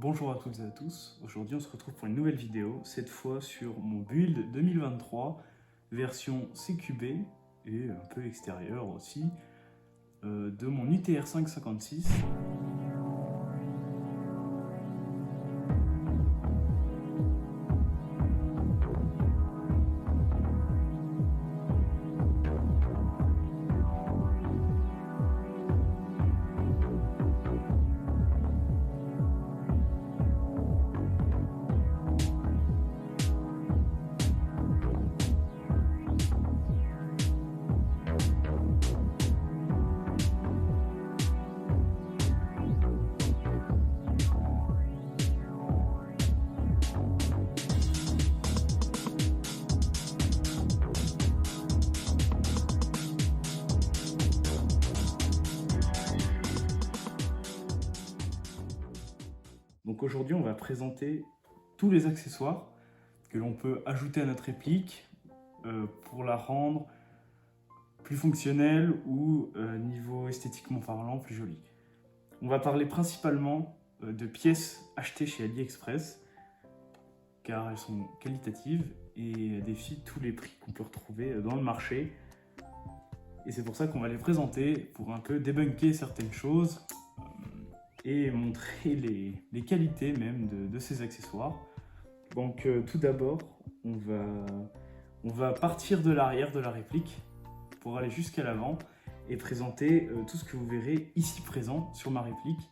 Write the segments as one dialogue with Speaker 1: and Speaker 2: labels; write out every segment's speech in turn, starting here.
Speaker 1: Bonjour à toutes et à tous, aujourd'hui on se retrouve pour une nouvelle vidéo, cette fois sur mon build 2023, version CQB et un peu extérieur aussi, de mon UTR 556. Donc aujourd'hui on va présenter tous les accessoires que l'on peut ajouter à notre réplique pour la rendre plus fonctionnelle ou niveau esthétiquement parlant plus jolie. On va parler principalement de pièces achetées chez AliExpress car elles sont qualitatives et défient tous les prix qu'on peut retrouver dans le marché. Et c'est pour ça qu'on va les présenter pour un peu débunker certaines choses et montrer les qualités même de ces accessoires. Donc tout d'abord, on va partir de l'arrière de la réplique pour aller jusqu'à l'avant et présenter tout ce que vous verrez ici présent sur ma réplique,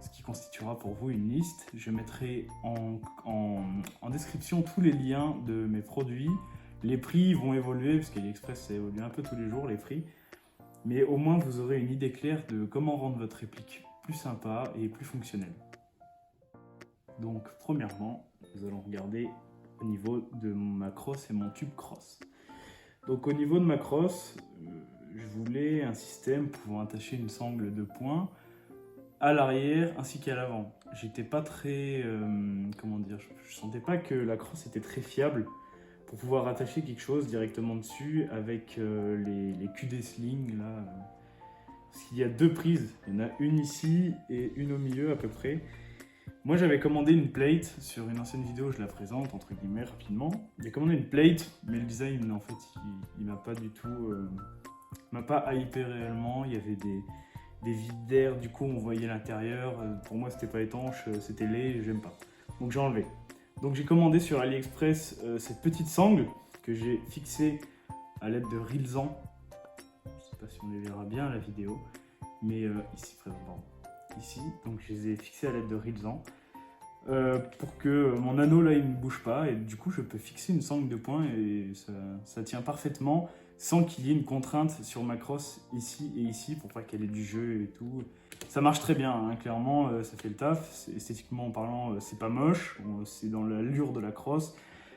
Speaker 1: ce qui constituera pour vous une liste. Je mettrai en description tous les liens de mes produits. Les prix vont évoluer, parce qu'AliExpress ça évolue un peu tous les jours les prix, mais au moins vous aurez une idée claire de comment rendre votre réplique plus sympa et plus fonctionnelle. Donc premièrement, nous allons regarder au niveau de ma crosse et mon tube crosse. Donc au niveau de ma crosse, je voulais un système pouvant attacher une sangle de poing à l'arrière ainsi qu'à l'avant. J'étais pas très, comment dire, je sentais pas que la crosse était très fiable pour pouvoir attacher quelque chose directement dessus avec les QD Sling là. Parce qu'il y a deux prises, il y en a une ici et une au milieu à peu près. Moi j'avais commandé une plate sur une ancienne vidéo, je la présente entre guillemets rapidement. J'ai commandé une plate, mais le design en fait il m'a pas du tout, m'a pas hypé réellement. Il y avait des vides d'air, du coup on voyait l'intérieur. Pour moi c'était pas étanche, c'était laid, j'aime pas. Donc j'ai enlevé. Donc j'ai commandé sur AliExpress cette petite sangle que j'ai fixée à l'aide de Rilsan. Je sais pas si on les verra bien à la vidéo, mais ici, pardon, ici, donc je les ai fixés à l'aide de Rilsan pour que mon anneau là il ne bouge pas, et du coup je peux fixer une sangle de poing et ça tient parfaitement sans qu'il y ait une contrainte sur ma crosse ici et ici pour pas qu'elle ait du jeu et tout. Ça marche très bien, hein, clairement, ça fait le taf. Esthétiquement parlant, c'est pas moche, c'est dans l'allure de la crosse,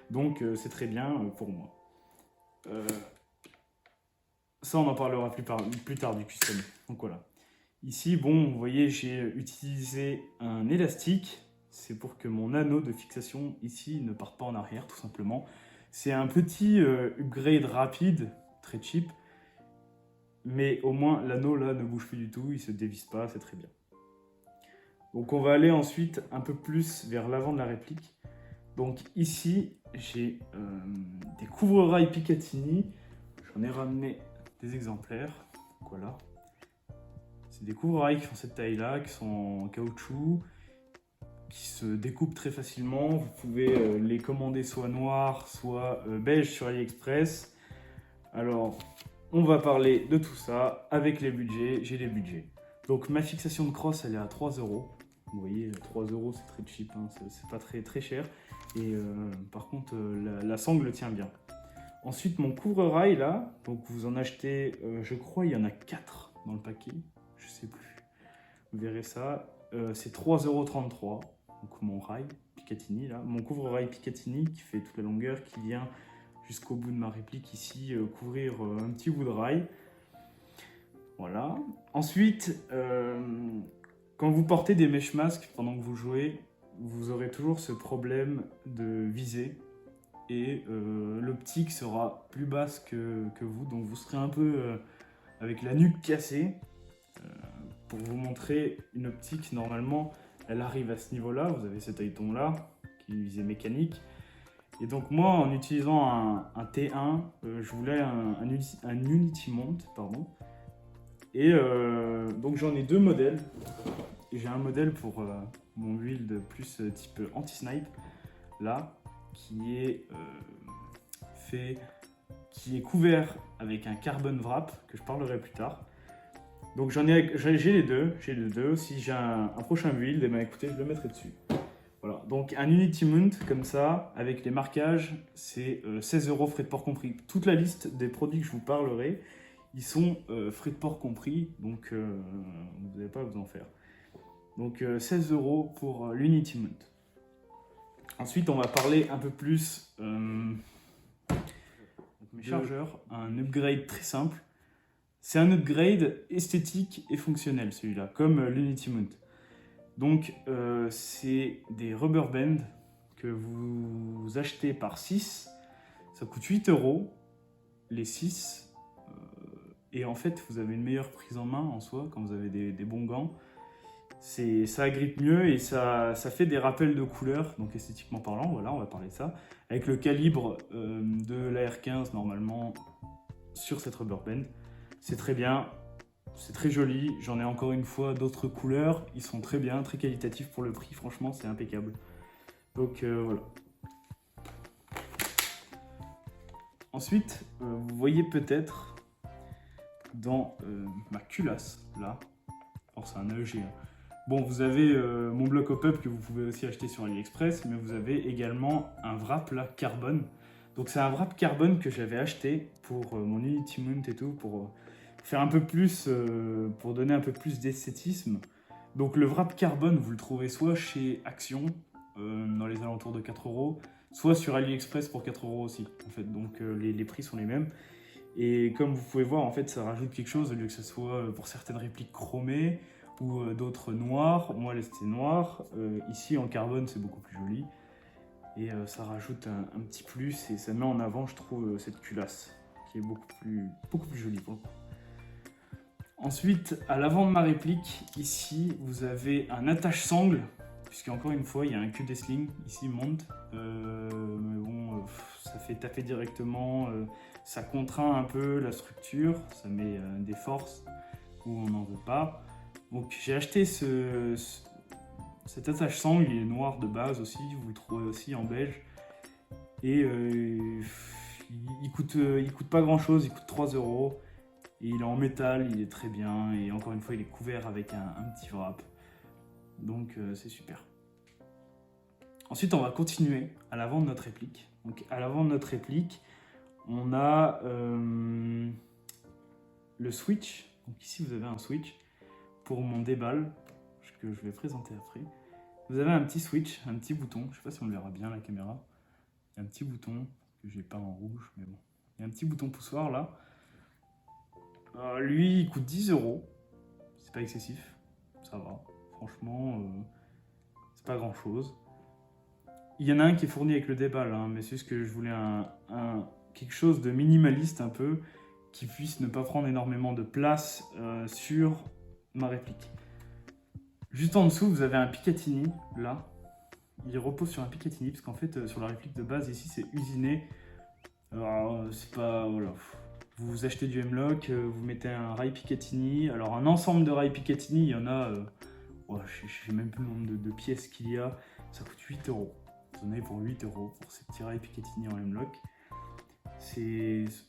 Speaker 1: donc c'est très bien pour moi. Ça, on en parlera plus tard du custom. Donc voilà. Ici, bon, vous voyez, j'ai utilisé un élastique. C'est pour que mon anneau de fixation ici ne parte pas en arrière, tout simplement. C'est un petit upgrade rapide, très cheap. Mais au moins, l'anneau là ne bouge plus du tout, il se dévisse pas, c'est très bien. Donc on va aller ensuite un peu plus vers l'avant de la réplique. Donc ici, j'ai des couvre-rails Picatinny. J'en ai ramené des exemplaires, voilà. C'est des couvre-rails qui font cette taille-là, qui sont en caoutchouc, qui se découpent très facilement. Vous pouvez les commander soit noirs, soit beige sur AliExpress. Alors, on va parler de tout ça avec les budgets. J'ai les budgets. Donc ma fixation de crosse, elle est à 3 €. Vous voyez, 3 € c'est très cheap, hein, c'est pas très cher. Et par contre, la sangle tient bien. Ensuite, mon couvre-rail là, donc vous en achetez, je crois il y en a 4 dans le paquet, je sais plus. Vous verrez ça, c'est 3,33 €. Donc mon rail Picatinny là, mon couvre-rail Picatinny qui fait toute la longueur, qui vient jusqu'au bout de ma réplique ici, couvrir un petit bout de rail. Voilà. Ensuite, quand vous portez des mesh masks pendant que vous jouez, vous aurez toujours ce problème de visée. Et l'optique sera plus basse que vous, donc vous serez un peu avec la nuque cassée. Pour vous montrer une optique, normalement elle arrive à ce niveau-là. Vous avez cet œilleton-là qui visait mécanique. Et donc moi, en utilisant un T1, je voulais un Unity Mount, pardon. Et donc j'en ai deux modèles. J'ai un modèle pour mon build plus type anti-snipe, là, qui est couvert avec un carbon wrap, que je parlerai plus tard. Donc j'ai les deux. Si j'ai un prochain build, eh ben, écoutez, je le mettrai dessus. Voilà, donc un Unity Mount comme ça, avec les marquages, c'est 16 € frais de port compris. Toute la liste des produits que je vous parlerai, ils sont frais de port compris, donc vous n'avez pas à vous en faire. Donc 16 € pour l'Unity Mount. Ensuite, on va parler un peu plus mes chargeurs, un upgrade très simple. C'est un upgrade esthétique et fonctionnel celui-là, comme l'Unity Mount. Donc c'est des rubber bands que vous achetez par 6. Ça coûte 8 € les 6. Et en fait, vous avez une meilleure prise en main en soi quand vous avez des bons gants. Ça agrippe mieux et ça fait des rappels de couleurs, donc esthétiquement parlant, voilà, on va parler de ça. Avec le calibre de la R15 normalement sur cette rubber band. C'est très bien, c'est très joli, j'en ai encore une fois d'autres couleurs, ils sont très bien, très qualitatifs pour le prix, franchement c'est impeccable. Donc voilà. Ensuite, vous voyez peut-être dans ma culasse, là, alors c'est un AEG, hein. Bon, vous avez mon bloc hop-up que vous pouvez aussi acheter sur AliExpress, mais vous avez également un wrap là, carbone. Donc c'est un wrap carbone que j'avais acheté pour mon Unity Mount et tout, pour faire un peu plus, pour donner un peu plus d'esthétisme. Donc le wrap carbone, vous le trouvez soit chez Action, dans les alentours de 4 €, soit sur AliExpress pour 4 € aussi, en fait. Donc les prix sont les mêmes. Et comme vous pouvez voir, en fait, ça rajoute quelque chose, au lieu que ce soit pour certaines répliques chromées, ou d'autres noirs. Moi, là, c'était noir. Ici, en carbone, c'est beaucoup plus joli. Et ça rajoute un petit plus et ça met en avant, je trouve, cette culasse qui est beaucoup plus jolie pour le coup. Ensuite, à l'avant de ma réplique, ici, vous avez un attache-sangle, puisque encore une fois, il y a un QD-sling ici, monte. Mais bon, ça fait taper directement, ça contraint un peu la structure, ça met des forces où on n'en veut pas. Donc j'ai acheté cet attache-sangle, il est noir de base aussi, vous le trouvez aussi en beige. Et il coûte pas grand chose, il coûte 3 €. Et il est en métal, il est très bien. Et encore une fois, il est couvert avec un petit wrap. Donc c'est super. Ensuite, on va continuer à l'avant de notre réplique. Donc à l'avant de notre réplique, on a le switch. Donc ici, vous avez un switch pour mon déballe, que je vais présenter après. Vous avez un petit switch, un petit bouton, je ne sais pas si on le verra bien à la caméra. Il y a un petit bouton, que j'ai pas en rouge, mais bon. Il y a un petit bouton poussoir là. Lui, il coûte 10 €. C'est pas excessif, ça va. Franchement, c'est pas grand chose. Il y en a un qui est fourni avec le déballe, hein, mais c'est juste que je voulais quelque chose de minimaliste un peu, qui puisse ne pas prendre énormément de place sur ma réplique. Juste en dessous, vous avez un Picatinny, là. Il repose sur un Picatinny, parce qu'en fait, sur la réplique de base, ici, c'est usiné. Alors, c'est pas... Voilà. Vous achetez du M-Lock, vous mettez un rail Picatinny. Alors, un ensemble de rails Picatinny, il y en a... je ne sais même plus le nombre de pièces qu'il y a. Ça coûte 8 €. Vous en avez pour 8 € pour ces petits rails Picatinny en M-Lock.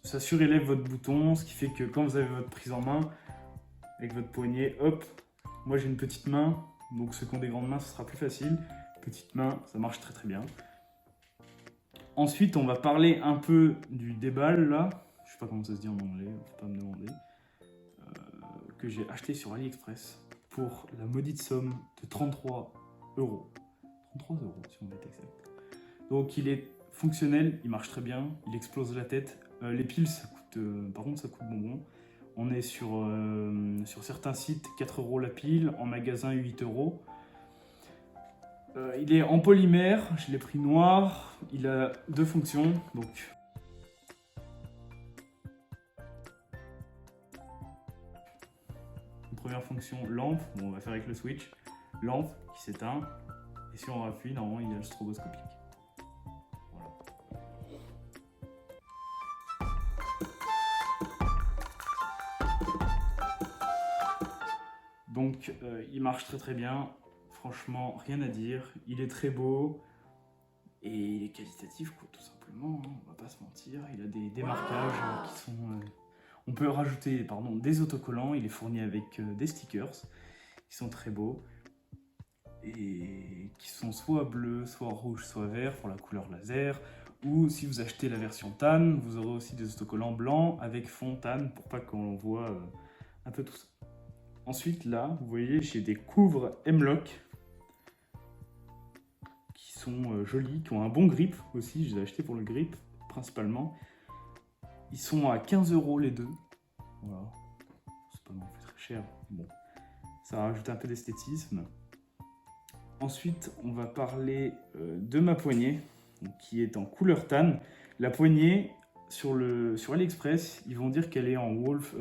Speaker 1: Ça surélève votre bouton, ce qui fait que quand vous avez votre prise en main, avec votre poignet, hop. Moi j'ai une petite main, donc ceux qui ont des grandes mains, ce sera plus facile. Petite main, ça marche très très bien. Ensuite, on va parler un peu du déball là. Je sais pas comment ça se dit en anglais, faut pas me demander. Que j'ai acheté sur AliExpress pour la maudite somme de 33 €. 33 € si on est exact. Donc il est fonctionnel, il marche très bien, il explose la tête. Les piles, ça coûte, par contre, ça coûte bonbon. On est sur certains sites 4 € la pile, en magasin 8 €. Il est en polymère, je l'ai pris noir. Il a deux fonctions. Donc, une première fonction lampe, bon, on va faire avec le switch. Lampe qui s'éteint. Et si on appuie, normalement il y a le stroboscopique. Voilà. Donc il marche très très bien. Franchement, rien à dire. Il est très beau. Et il est qualitatif, quoi, tout simplement, hein, on va pas se mentir. Il a des démarquages qui sont... on peut rajouter des autocollants. Il est fourni avec des stickers qui sont très beaux. Et qui sont soit bleus, soit rouges, soit verts pour la couleur laser. Ou si vous achetez la version tan, vous aurez aussi des autocollants blancs avec fond tan pour pas qu'on voit un peu tout ça. Ensuite, là, vous voyez, j'ai des couvres M-Lock qui sont jolis, qui ont un bon grip aussi. Je les ai achetés pour le grip, principalement. Ils sont à 15 € les deux. Voilà. C'est pas non plus très cher. Bon, ça rajoute un peu d'esthétisme. Ensuite, on va parler de ma poignée, qui est en couleur tan. La poignée, sur AliExpress, ils vont dire qu'elle est en wolf,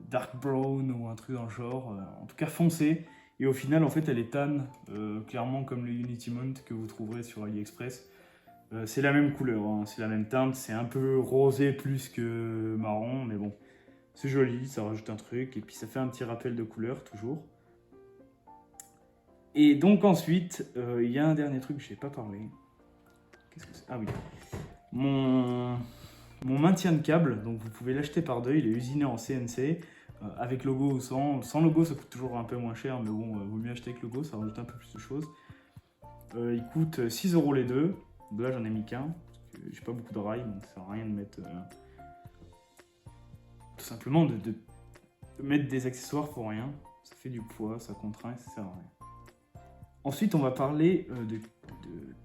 Speaker 1: dark brown ou un truc dans le genre, en tout cas foncé. Et au final, en fait, elle est tan, clairement comme le Unity Mount que vous trouverez sur AliExpress. C'est la même couleur, hein, c'est la même teinte, c'est un peu rosé plus que marron, mais bon, c'est joli, ça rajoute un truc, et puis ça fait un petit rappel de couleur, toujours. Et donc ensuite, il y a un dernier truc que je n'ai pas parlé. Qu'est-ce que c'est? Ah oui. Mon maintien de câble, donc vous pouvez l'acheter par deux, il est usiné en CNC, avec logo ou sans. Sans logo, ça coûte toujours un peu moins cher, mais bon, vaut mieux acheter avec logo, ça rajoute un peu plus de choses. Il coûte 6 € les deux. Là, j'en ai mis qu'un, parce que j'ai pas beaucoup de rails, donc ça sert à rien de mettre... tout simplement de mettre des accessoires pour rien. Ça fait du poids, ça contraint, ça sert à rien. Ensuite, on va parler de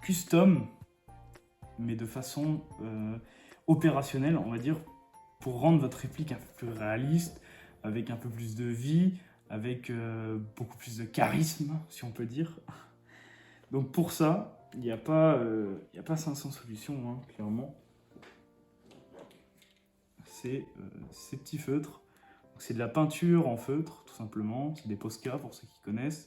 Speaker 1: custom, mais de façon opérationnelle, on va dire, pour rendre votre réplique un peu plus réaliste, avec un peu plus de vie, avec beaucoup plus de charisme, si on peut dire. Donc pour ça, il n'y a pas 500 solutions, hein, clairement. C'est ces petits feutres. C'est de la peinture en feutre, tout simplement. C'est des Posca, pour ceux qui connaissent.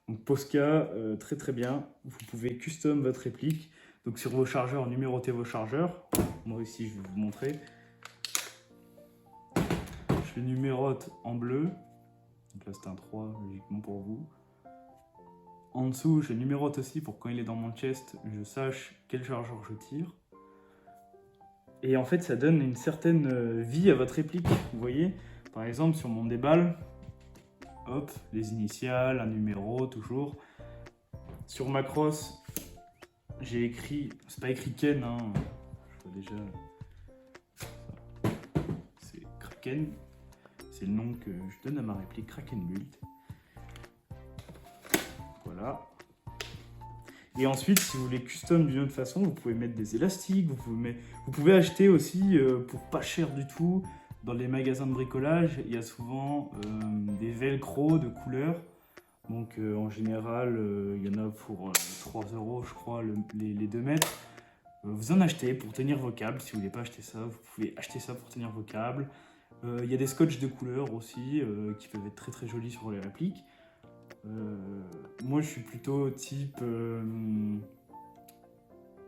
Speaker 1: Donc Posca, très très bien. Vous pouvez custom votre réplique. Donc sur vos chargeurs, numérotez vos chargeurs. Moi ici, je vais vous montrer. Je les numérote en bleu. Donc là, c'est un 3, logiquement pour vous. En dessous, je les numérote aussi pour quand il est dans mon chest, je sache quel chargeur je tire. Et en fait, ça donne une certaine vie à votre réplique. Vous voyez, par exemple, sur mon déballe, hop, les initiales, un numéro, toujours. Sur ma crosse, j'ai écrit, c'est pas écrit Ken, hein, je vois déjà, c'est Kraken, c'est le nom que je donne à ma réplique, Kraken Build. Voilà. Et ensuite, si vous voulez custom d'une autre façon, vous pouvez mettre des élastiques, vous pouvez acheter aussi pour pas cher du tout. Dans les magasins de bricolage, il y a souvent des velcro de couleurs. Donc en général, il y en a pour 3 € je crois, les 2 mètres. Vous en achetez pour tenir vos câbles. Si vous voulez pas acheter ça, vous pouvez acheter ça pour tenir vos câbles. Il y a des scotch de couleurs aussi qui peuvent être très très jolis sur les répliques. Moi je suis plutôt type... J'aime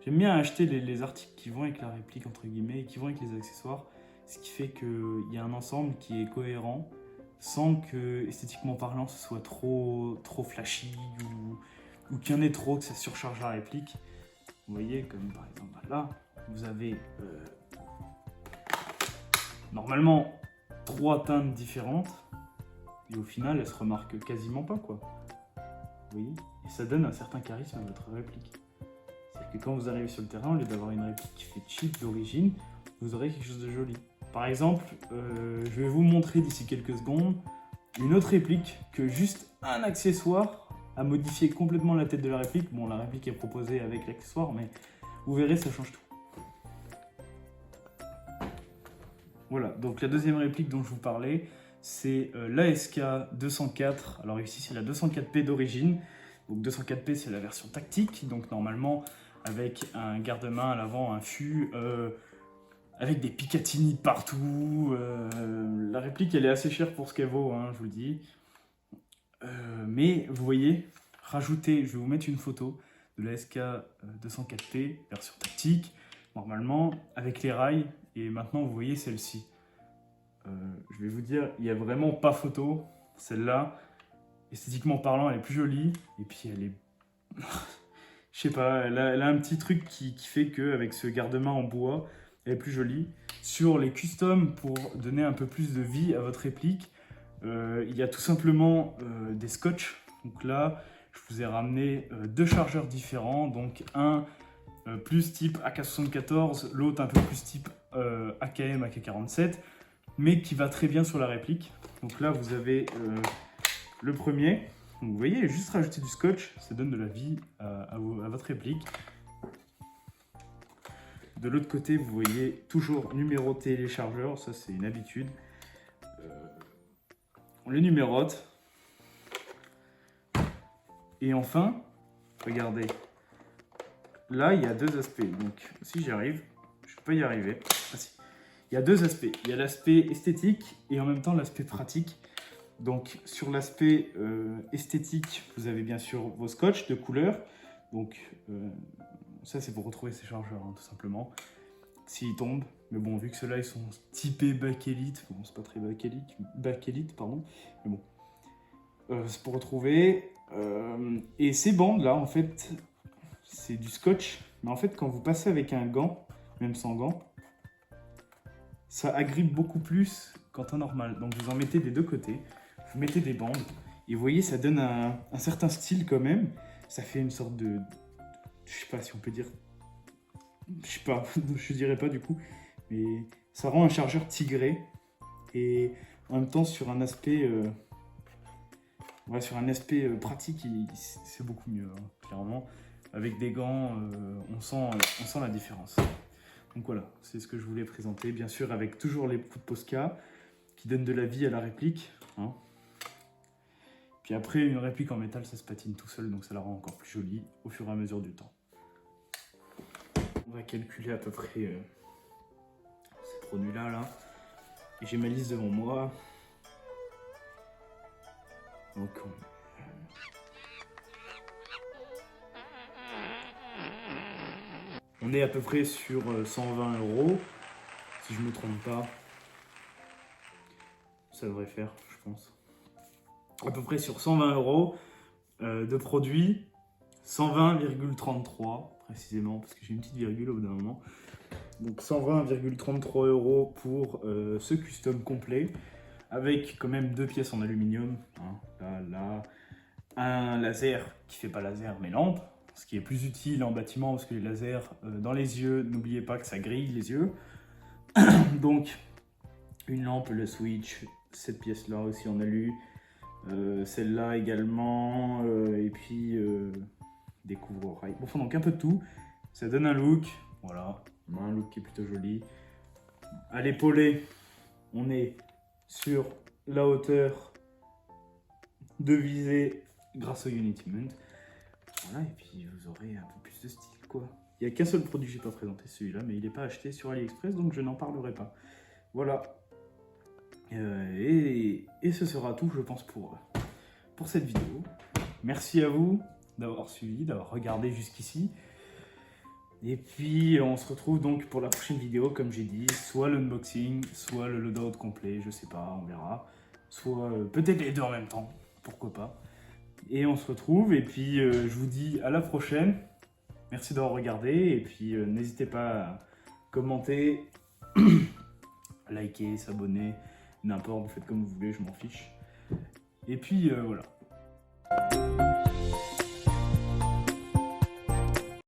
Speaker 1: bien acheter les articles qui vont avec la réplique entre guillemets et qui vont avec les accessoires. Ce qui fait qu'il y a un ensemble qui est cohérent sans que, esthétiquement parlant, ce soit trop flashy ou qu'il y en ait trop, que ça surcharge la réplique. Vous voyez, comme par exemple là, vous avez normalement 3 teintes différentes et au final, elles se remarquent quasiment pas, quoi. Vous voyez? Et ça donne un certain charisme à votre réplique. C'est-à-dire que quand vous arrivez sur le terrain, au lieu d'avoir une réplique qui fait cheap d'origine, vous aurez quelque chose de joli. Par exemple, je vais vous montrer d'ici quelques secondes une autre réplique que juste un accessoire a modifié complètement la tête de la réplique. Bon, la réplique est proposée avec l'accessoire, mais vous verrez, ça change tout. Voilà, donc la deuxième réplique dont je vous parlais, c'est l'ASK 204. Alors ici, c'est la 204p d'origine. Donc 204p, c'est la version tactique. Donc normalement, avec un garde-main à l'avant, un fût... avec des Picatinny partout. La réplique, elle est assez chère pour ce qu'elle vaut, hein, je vous le dis. Mais vous voyez, rajouter, je vais vous mettre une photo de la SK204P, version tactique, normalement, avec les rails, et maintenant vous voyez celle-ci. Je vais vous dire, il n'y a vraiment pas photo. Celle-là, esthétiquement parlant, elle est plus jolie, et puis elle est... je sais pas, elle a un petit truc qui fait qu'avec ce garde-main en bois, elle est plus jolie. Sur les customs, pour donner un peu plus de vie à votre réplique, il y a tout simplement des scotch. Donc là, je vous ai ramené deux chargeurs différents. Donc un plus type AK-74, l'autre un peu plus type AKM, AK-47, mais qui va très bien sur la réplique. Donc là, vous avez le premier. Donc vous voyez, juste rajouter du scotch, ça donne de la vie à votre réplique. De l'autre côté, vous voyez toujours numéroter les chargeurs, ça c'est une habitude. On les numérote. Et enfin, regardez, là il y a deux aspects. Donc si j'y arrive, je ne peux pas y arriver. Ah, si. Il y a deux aspects. Il y a l'aspect esthétique et en même temps l'aspect pratique. Donc sur l'aspect esthétique, vous avez bien sûr vos scotch de couleur. Donc ça c'est pour retrouver ces chargeurs, hein, tout simplement. S'ils tombent. Mais bon, vu que ceux-là ils sont typés bakélite, bon c'est pas très bakélite, pardon. Mais bon, c'est pour retrouver. Et ces bandes là, en fait, c'est du scotch. Mais en fait, quand vous passez avec un gant, même sans gant, ça agrippe beaucoup plus qu'en temps normal. Donc vous en mettez des deux côtés. Vous mettez des bandes et vous voyez, ça donne un certain style quand même. Ça fait une sorte de, je sais pas si on peut dire, je sais pas, je dirais pas du coup, mais ça rend un chargeur tigré et en même temps sur un aspect, pratique, c'est beaucoup mieux, hein, clairement. Avec des gants, on sent la différence. Donc voilà, c'est ce que je voulais présenter, bien sûr avec toujours les coups de Posca qui donnent de la vie à la réplique, hein. Puis après, une réplique en métal, ça se patine tout seul, donc ça la rend encore plus jolie au fur et à mesure du temps. On va calculer à peu près ces produits-là. Là. Et j'ai ma liste devant moi. Donc, on est à peu près sur 120 €, si je ne me trompe pas. Ça devrait faire, je pense. À peu près sur 120 € de produits, 120,33 précisément, parce que j'ai une petite virgule au bout d'un moment. Donc 120,33 € pour ce custom complet, avec quand même deux pièces en aluminium, hein, là, un laser qui fait pas laser mais lampe, ce qui est plus utile en bâtiment parce que les lasers dans les yeux, n'oubliez pas que ça grille les yeux. Donc une lampe, le switch, cette pièce là aussi en alu, celle-là également, et puis des couvre-rails. Bon, enfin, donc un peu de tout, ça donne un look, voilà, on a un look qui est plutôt joli. À l'épaulé, on est sur la hauteur de visée grâce au Unity Mount. Voilà, et puis vous aurez un peu plus de style, quoi. Il n'y a qu'un seul produit que je n'ai pas présenté, celui-là, mais il n'est pas acheté sur AliExpress, donc je n'en parlerai pas. Voilà. Et ce sera tout, je pense, pour cette vidéo. Merci à vous d'avoir suivi, d'avoir regardé jusqu'ici. Et puis, on se retrouve donc pour la prochaine vidéo, comme j'ai dit, soit l'unboxing, soit le loadout complet, je sais pas, on verra. Soit peut-être les deux en même temps, pourquoi pas. Et on se retrouve, et puis je vous dis à la prochaine. Merci d'avoir regardé, et puis n'hésitez pas à commenter, liker, s'abonner, n'importe, vous faites comme vous voulez, je m'en fiche. Et puis voilà.